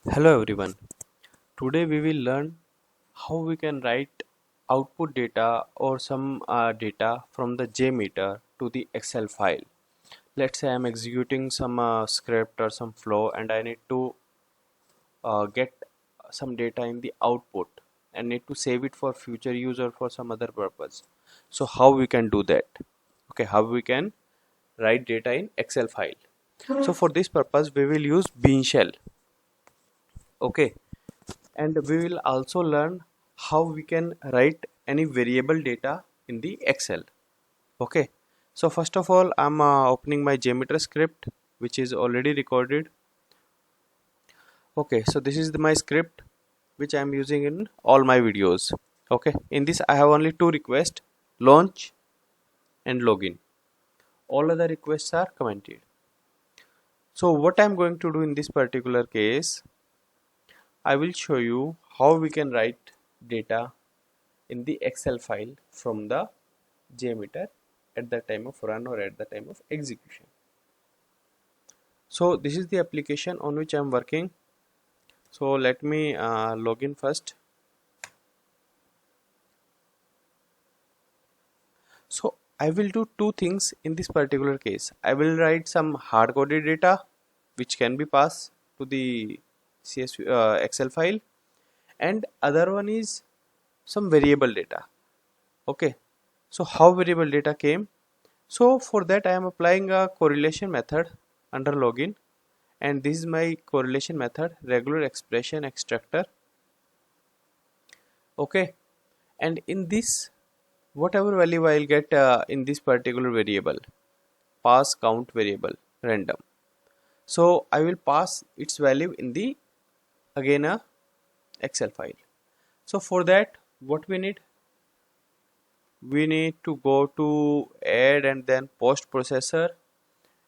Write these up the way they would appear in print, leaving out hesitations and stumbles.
Hello everyone. Today we will learn how we can write output data or some data from the JMeter to the Excel file. Let's say I'm executing some script or some flow and I need to get some data in the output and need to save it for future use or for some other purpose. So how we can do that? Okay, how we can write data in Excel file. So for this purpose we will use Bean Shell. Okay, and we will also learn how we can write any variable data in the Excel. Okay, so first of all I'm opening my JMeter script which is already recorded. Okay, so this is my script which I'm using in all my videos. Okay, in this I have only two requests: launch and login. All other requests are commented. So what I'm going to do in this particular case, I will show you how we can write data in the Excel file from the JMeter at the time of run or at the time of execution. So this is the application on which I am working. So let me log in first. So I will do two things in this particular case. I will write some hard coded data which can be passed to the CSV Excel file, and other one is some variable data. Okay, so how variable data came? So for that I am applying a correlation method under login, and this is my correlation method, regular expression extractor. Okay, and in this whatever value I'll get in this particular variable, pass count variable random. So I will pass its value in the again a Excel file. So for that what we need? We need to go to add and then post processor,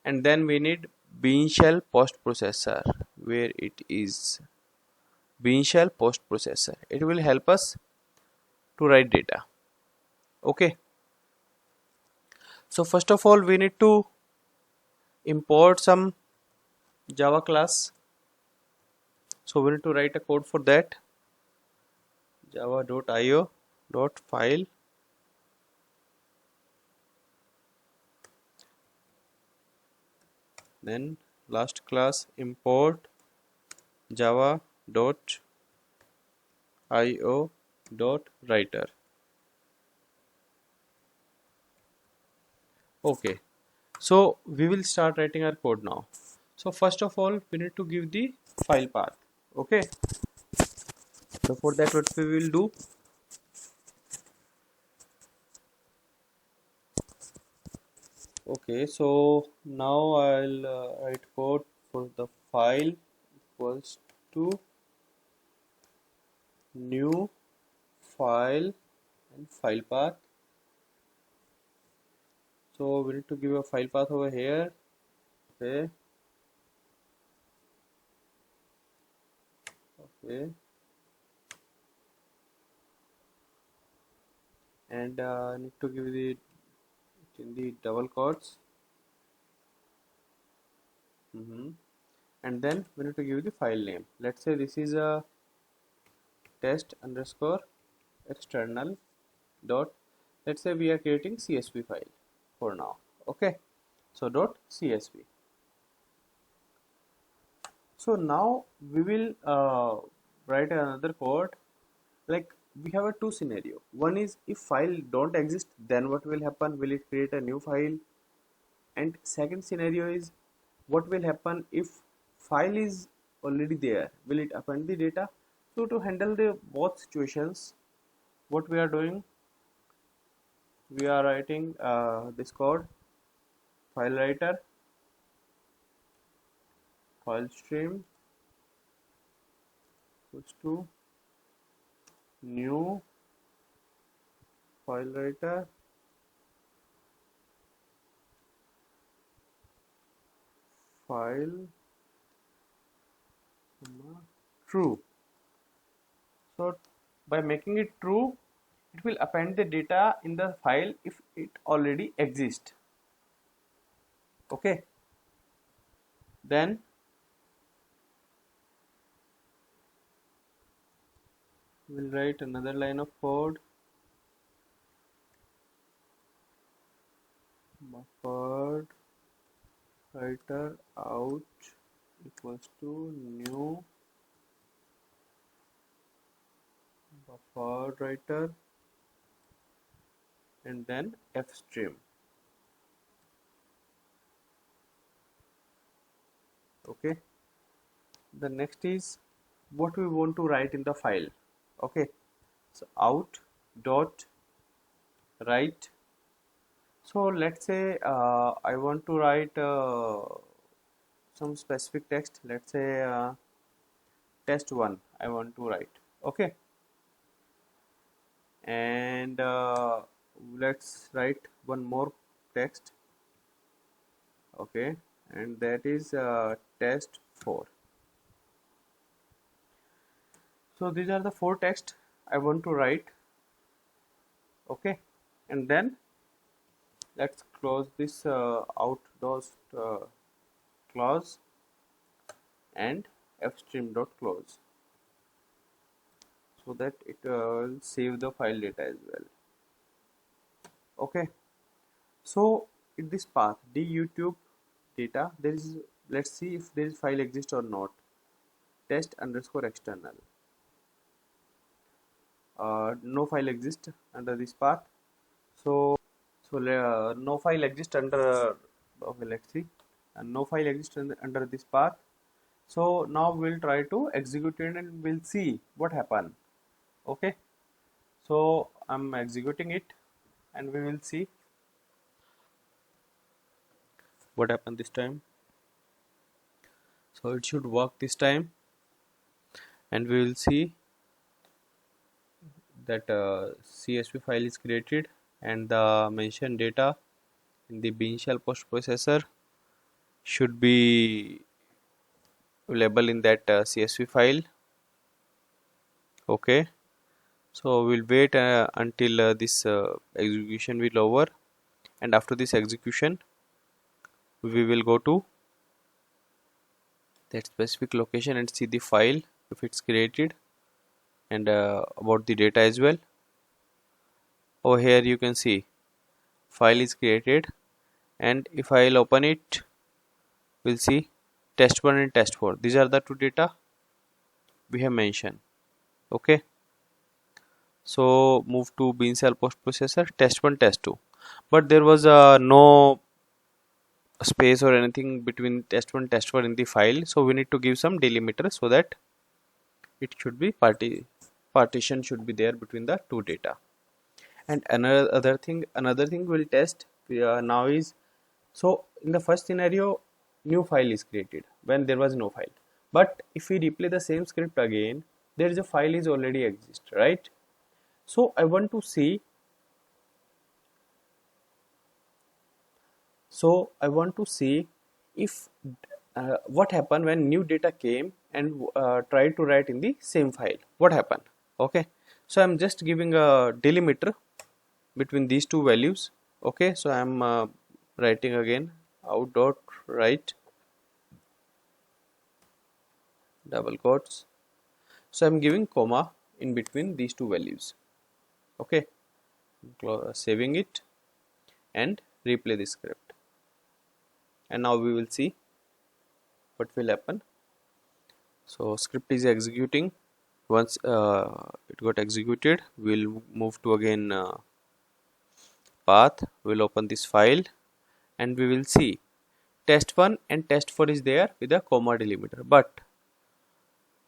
and then we need Bean Shell post processor. Where it is? Bean Shell post processor. It will help us to write data. Okay, so first of all we need to import some Java class. So we need to write a code for that. Java.io file, then last class import java.io writer. Okay, so we will start writing our code now. So first of all we need to give the file path. Okay, so for that what we will do, okay, so now I'll write code for the file equals to new file and file path. So we need to give a file path over here. Okay, okay, and I need to give the in the double quotes. And then we need to give the file name. Let's say this is a test underscore external dot, let's say we are creating CSV file for now. Okay, so dot CSV. So now we will write another code. Like we have a two scenario. One is if file don't exist, then what will happen? Will it create a new file? And second scenario is what will happen if file is already there? Will it append the data? So to handle the both situations, what we are doing, we are writing this code: file writer, file stream equals to new file writer file true. So by making it true, it will append the data in the file if it already exists. Okay, then We'll write another line of code. Buffered writer out equals to new buffered writer and then fstream. Okay, the next is what we want to write in the file. Okay, so out dot write. So let's say I want to write some specific text. Let's say test1 I want to write. Okay, and let's write one more text. Okay, and that is test4. So these are the four texts I want to write. Okay, and then let's close this out dot clause and fstream dot close, so that it will save the file data as well. Okay, so in this path d youtube data, there is, let's see if there is file exists or not. Test underscore external, no file exists under this path. So no file exists under, okay, let's see, no file exists under this path. So now we'll try to execute it and we'll see what happened. Okay, so I'm executing it and we will see what happened this time. So it should work this time, and we will see that CSV file is created and the mentioned data in the Bean Shell post processor should be available in that CSV file. Okay, so we'll wait until this execution will over, and after this execution we will go to that specific location and see the file if it's created, and about the data as well. Over here you can see file is created, and if I'll open it, we'll see test1 and test4. These are the two data we have mentioned. Okay, so move to Bean Shell post processor, test1 test2, but there was no space or anything between test1 test4 in the file, so we need to give some delimiter so that it should be partition should be there between the two data. And another thing we'll test now is, so in the first scenario new file is created when there was no file, but if we replay the same script again, there is a file is already exist, right? So I want to see, if what happened when new data came and tried to write in the same file, what happened. Okay, so I'm just giving a delimiter between these two values. Okay, so I'm writing again out dot write double quotes, so I'm giving comma in between these two values. Okay, saving it and replay the script, and now we will see what will happen. So script is executing. Once it got executed, we'll move to again path. We'll open this file and we will see test1 and test4 is there with a comma delimiter, but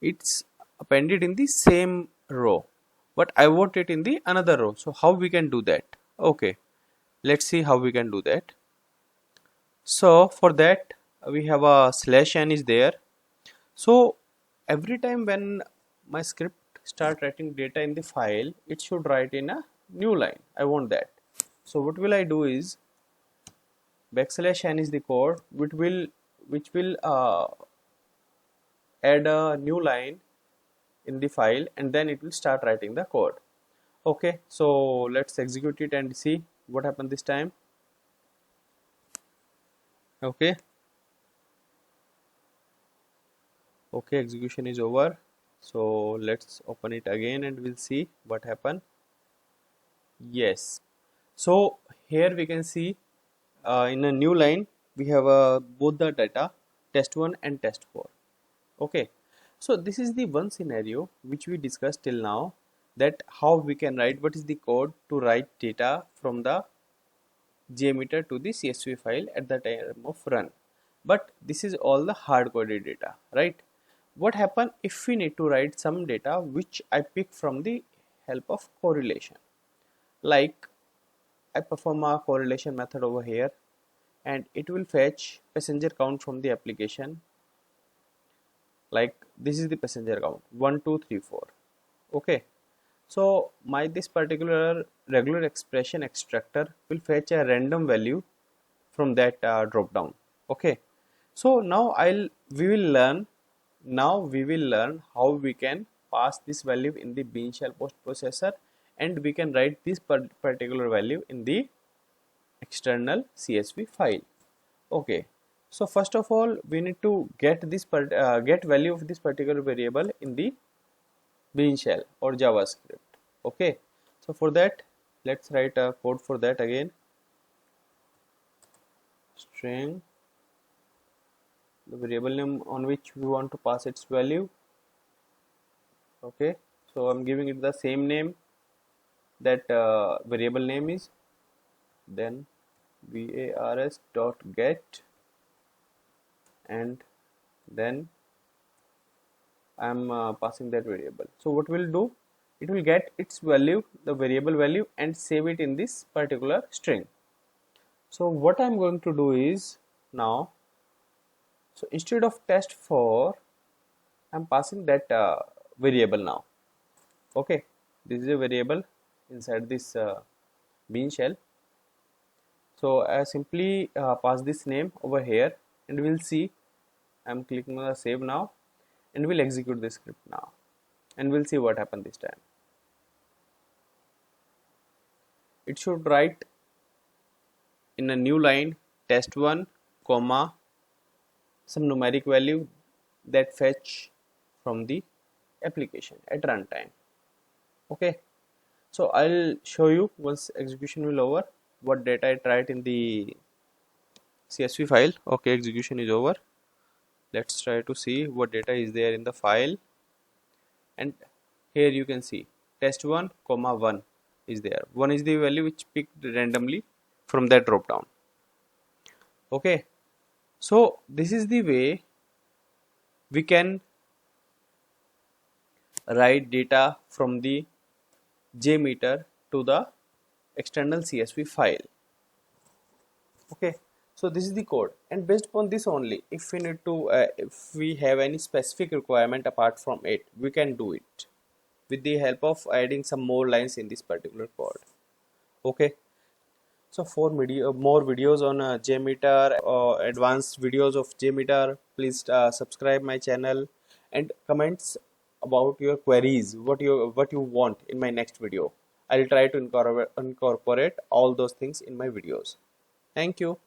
it's appended in the same row, but I want it in the another row. So how we can do that? Okay, let's see how we can do that. So for that we have a /n is there. So every time when my script start writing data in the file, it should write in a new line. I want that. So what will I do is \n is the code which will add a new line in the file, and then it will start writing the code. Okay, so let's execute it and see what happened this time. Okay, execution is over. So let's open it again and we'll see what happened. Yes, so here we can see in a new line we have both the data test1 and test4. Okay, so this is the one scenario which we discussed till now, that how we can write, what is the code to write data from the JMeter to the CSV file at the time of run. But this is all the hard coded data, right? What happen if we need to write some data which I pick from the help of correlation? Like I perform a correlation method over here and it will fetch passenger count from the application. Like this is the passenger count 1 2 3 4. Okay, so my this particular regular expression extractor will fetch a random value from that drop down. Okay, so now we will learn how we can pass this value in the Bean shell post processor, and we can write this particular value in the external CSV file. Okay, so first of all we need to get this get value of this particular variable in the Bean shell or JavaScript. Okay, so for that let's write a code for that again. String, the variable name on which we want to pass its value. Okay, so I'm giving it the same name that variable name is, then vars dot get, and then I'm passing that variable. So what will do, it will get its value, the variable value, and save it in this particular string. So what I'm going to do is now, so instead of test4 I'm passing that variable now. Okay, this is a variable inside this Bean shell. So I simply pass this name over here and we'll see. I'm clicking on the save now and we'll execute the script now and we'll see what happened this time. It should write in a new line test1 comma some numeric value that fetch from the application at runtime. Okay, so I'll show you once execution will over what data I write in the CSV file. Okay, execution is over. Let's try to see what data is there in the file, and here you can see test1 comma 1 is there. 1 is the value which picked randomly from that drop down. Okay, so this is the way we can write data from the JMeter to the external CSV file. Okay, so this is the code, and based upon this only, if we need to if we have any specific requirement apart from it, we can do it with the help of adding some more lines in this particular code. Okay, so for more videos on JMeter or advanced videos of JMeter, please subscribe my channel and comments about your queries, what you want in my next video. I'll try to incorporate all those things in my videos. Thank you.